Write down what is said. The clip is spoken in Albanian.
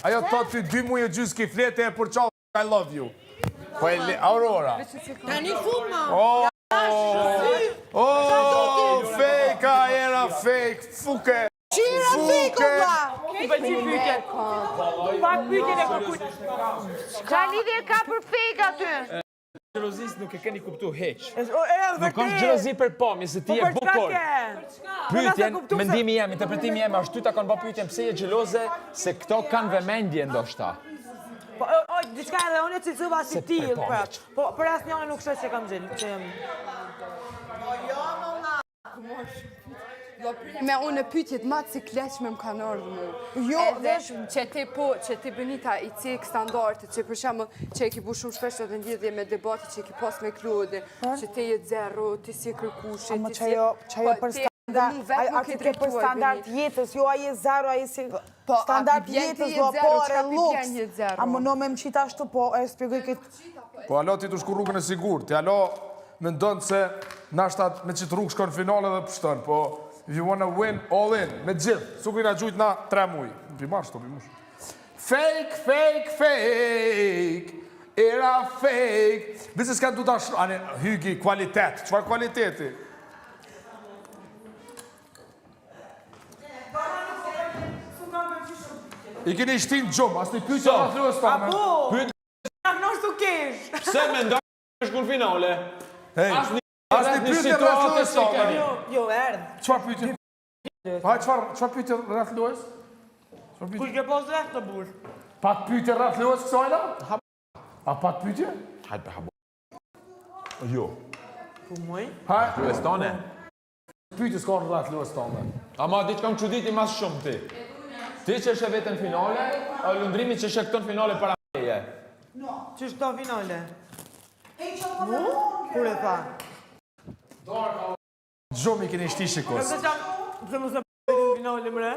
Ajo thot ty 2 muaj e gjys ki flete e për qallë, I love you. Po e Aurora. Tani fuma. Fake, era fake, fuke. Qira fake, vlla. Pak pyetje e kërkuj. Qa lidhje ka për fake aty? Xhelozis nuk e keni kuptu heq. Nuk Nuk është xhelozi për pomi, se ti je bukur. Pyetjen, Pyetjen, mendimi jam, interpretimi jam, është ty ta kanë bë pyetjen pse je xheloze, se këto kanë vëmendje ndoshta. Po, diçka edhe unë cilësova si ti, po për asnjëri nuk shoh se kam xhel. Me unë pyetjet ma të cikleqme më kanë ardhur mu. Jo, vesh që ti Benita i cek standardet, që për shembull që e ki bu shumë shpesh edhe lidhje me debate që e ki pas me Klode, që ti je zero, ti si kërkushi, Ama ti si... çajo për standard, aty ke për standard jetës, jo ai je zero, ai si standard jetës, do por luks. Ama no me më qita ashtu, po e shpjegoj këtë. Po alo ti të shku rrugën e sigurt, ti alo me ndonë se nashta me qitë rrugë shkon finale dhe pështën, po if you wanna win, all in, me gjithë, su kujna gjujt na 3 muj. Pimash, to pimush. Fake, fake, fake, era fake. Bise s'ka du ta ane, hygi, kvalitet, qëfar kvaliteti? I keni shtin gjumë, as të i pyqë rrath luës tome. Nuk të kesh. Pse mendon se është në finale? Hej, as të i pyqë rrath luës tome. Jo, erdh. Qëfar pyqë? Pa, qëfar pyqë rrath luës? Kush ke pas rreth të burr? Pat pyqë rrath luës kësajna? A pat pyqë? Hajt për habo. Jo. Po muj? Ha? Luës tone. Pyqë s'ka rrath luës tome. Ama ditë kam çuditi mas shumë ti. Ti që është vetën finale, a lundrimi që është këton finale para meje. Që është ta finale? Mu? Kur e tha? Gjumë i keni shti shikos. Pse mos e bëjmë finale mre?